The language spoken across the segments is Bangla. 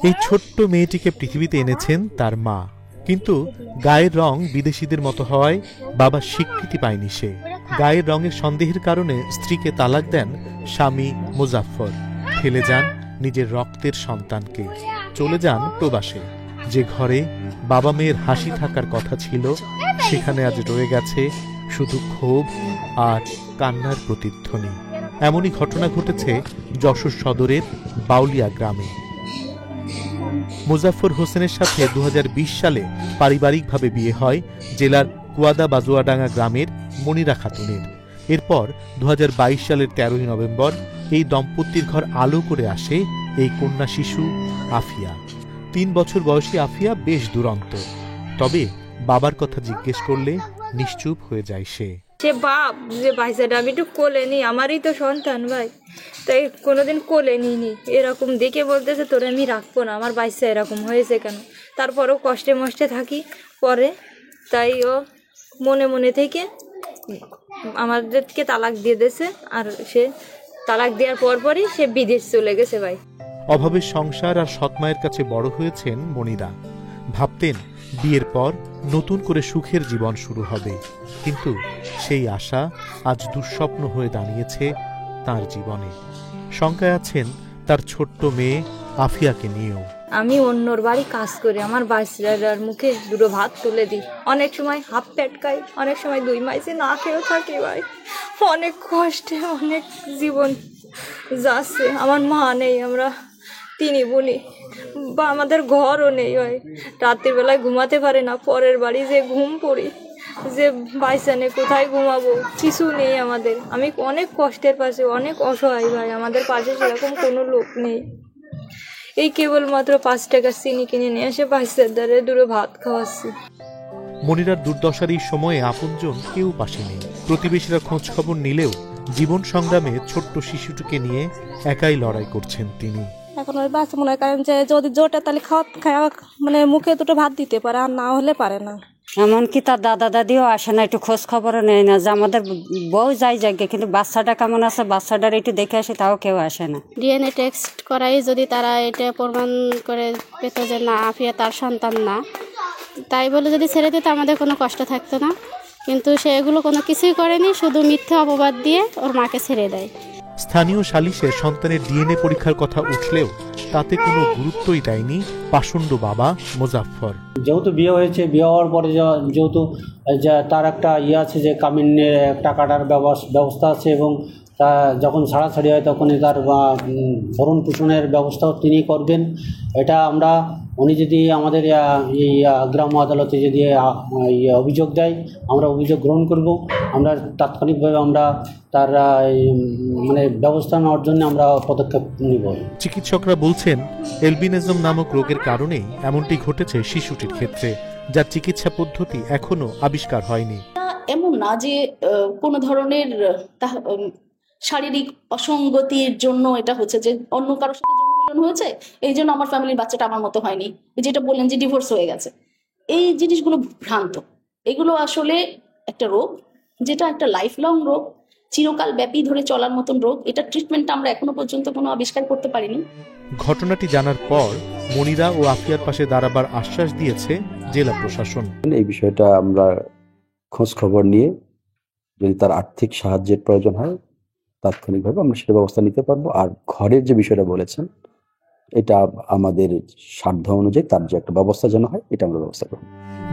এই ছোট্ট মেয়েটিকে পৃথিবীতে এনেছেন তার মা, কিন্তু গায়ের রং বিদেশিদের মতো হওয়ায় বাবা স্বীকৃতি পায়নি সে। গায়ের রঙের সন্দেহের কারণে স্ত্রীকে তালাক দেন স্বামী মুজাফফর, ফেলে যান নিজের রক্তের সন্তানকে, চলে যান প্রবাসে। যে ঘরে বাবা মেয়ের হাসি থাকার কথা ছিল সেখানে আজ রয়ে গেছে শুধু ক্ষোভ আর কান্নার প্রতিধ্বনি। এমনই ঘটনা ঘটেছে যশোর সদরের বাউলিয়া গ্রামে। মুজাফফর হোসেনের সাথে 2020 সালে পারিবারিকভাবে বিয়ে হয় জেলার কুয়াদা বাজুয়াডাঙ্গা গ্রামের মনিরা খাতুনের। এরপর 2022 সালের 13 নভেম্বর এই দম্পতির ঘর আলো করে আসে এই কন্যা শিশু আফিয়া। 3 বছর বয়সী আফিয়া বেশ দুরন্ত, তবে বাবার কথা জিজ্ঞেস করলে নিশ্চুপ হয়ে যায় সে। বাপ যে ভাইসাটা আমি একটু কোলে নি, আমারই তো সন্তান ভাই, তাই কোনোদিন কোলে নিইনি। এরকম দেখে বলতেছে তোরে আমি রাখবো না, আমার বাইসা এরকম হয়েছে কেন। তারপরেও কষ্টে মষ্টে থাকি পরে, তাই ও মনে মনে থেকে আমাদেরকে তালাক দিয়ে দিয়েছে। আর সে তালাক দেওয়ার পরপরই সে বিদেশ চলে গেছে ভাই। অভাবের সংসার আর সৎমায়ের কাছে বড় হয়েছেন মনিরা। ভাবতেন বিয়ের পর নতুন করে সুখের জীবন শুরু হবে, কিন্তু সেই আশা আজ দুঃস্বপ্ন হয়ে দাঁড়িয়েছে তার জীবনে। শঙ্কায় আছেন তার ছোট্ট মেয়ে আফিয়াকে নিয়েও। আমি অন্যর বাড়ি কাজ করি, আমার বাচ্চার মুখে দুটো ভাত তুলে দিই। অনেক সময় হাফ পেট খাই, অনেক সময় 2 মাসে না খেয়েও থাকি ভাই। অনেক কষ্টে অনেক জীবন যাচ্ছে। আমার মা নেই, আমরা 3 বোনই, বা আমাদের ঘরও নেই ভাই। রাতের বেলায় ঘুমাতে পারে না, পরের বাড়ি যে ঘুম পড়ি, যে বাইসানে কোথায় ঘুমাবো, কিছু নেই আমাদের। আমি অনেক কষ্টের পাশে, অনেক অসহায় ভাই। আমাদের পাশে সেরকম কোনো লোক নেই। এই কেবলমাত্র 5 টাকা চিনি কিনে নিয়ে এসে বাইসার দ্বারে দুটো ভাত খাওয়াচ্ছি। মনিরার দুর্দশার এই সময়ে আপনজন কেউ পাশে নেই। প্রতিবেশীরা খোঁজ খবর নিলেও জীবন সংগ্রামে ছোট্ট শিশুটিকে নিয়ে একাই লড়াই করছেন তিনি। এখন ওই বাচ্চা মনে করেন যে যদি জোটা তাহলে খাওয়া মানে মুখে দুটো ভাত দিতে পারে, আর না হলে পারে না। এমনকি তার দাদা দাদিও আসে না, একটু খোঁজ খবরও নেয় না যে আমাদের বউ যাই যাকে, কিন্তু বাচ্চাটা কেমন আছে বাচ্চাটার একটু দেখে আসে, তাও কেউ আসে না। ডিএনএ টেস্ট করাই যদি তারা এটা প্রমাণ করে পেত যে না আফিয়া তার সন্তান না, তাই বলে যদি ছেড়ে দিত আমাদের কোনো কষ্ট থাকতো না। কিন্তু সে এগুলো কোনো কিছুই করেনি, শুধু মিথ্যা অপবাদ দিয়ে ওর মাকে ছেড়ে দেয়। স্থানীয় সালিশে সন্তানের ডিএনএ পরীক্ষার কথা উঠলেও তাতে কোনো গুরুত্বই দেয়নি পাষণ্ড বাবা মুজাফফর। যেহেতু বিয়ে হয়েছে, বিয়ে হওয়ার পরে যেহেতু তার একটা আছে যে কামিনের টাকাটার ব্যবস্থা আছে, এবং তা যখন ছাড়াছাড়ি হয় তখনই তার ভরণ পোষণের ব্যবস্থাও তিনি করবেন। এটা আমরা উনি যদি আমাদের এই গ্রাম্য আদালতে যদি অভিযোগ দেয়, আমরা অভিযোগ গ্রহণ করব। আমরা তাৎক্ষণিকভাবে আমরা তার মানে ব্যবস্থা নেওয়ার জন্য আমরা পদক্ষেপ নিব। চিকিৎসকরা বলছেন এলবিনিজম নামক রোগের কারণেই এমনটি ঘটেছে শিশুটির ক্ষেত্রে, যার চিকিৎসা পদ্ধতি এখনো আবিষ্কার হয়নি। এমন না যে কোনো ধরনের শারীরিক অসঙ্গতির জন্য এটা হচ্ছে যে অন্য কারোর সাথে জন্মগ্রহণ হয়েছে, এই জন্য আমার ফ্যামিলির বাচ্চাটা আমার মতো হয়নি, যেটা বললেন যে ডিভোর্স হয়ে গেছে। এই জিনিসগুলো ভ্রান্ত। এগুলো আসলে একটা রোগ, যেটা একটা লাইফ লং রোগ, চিরকাল ব্যাপী ধরে চলার মতন রোগ। এটা ট্রিটমেন্টটা আমরা এখনো পর্যন্ত কোনো আবিষ্কার করতে পারিনি। ঘটনাটি জানার পর মনিরা ও আফিয়ার পাশে দাঁড়াবার আশ্বাস দিয়েছে জেলা প্রশাসন। এই বিষয়টা আমরা খোঁজ খবর নিয়ে যদি তার আর্থিক সাহায্যের প্রয়োজন হয় তাৎক্ষণিকভাবে আমরা সেটা ব্যবস্থা নিতে পারবো। আর ঘরের যে বিষয়টা বলেছেন, এটা আমাদের সাধ্য অনুযায়ী তার যে একটা ব্যবস্থা যেন হয়, এটা আমরা ব্যবস্থা করব।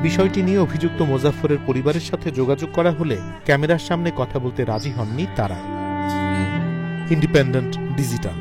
বিষয়টি নিয়ে অভিযুক্ত মুজাফফরের পরিবারের সাথে যোগাযোগ করা হলে ক্যামেরার সামনে কথা বলতে রাজি হননি তারা। Independent digital.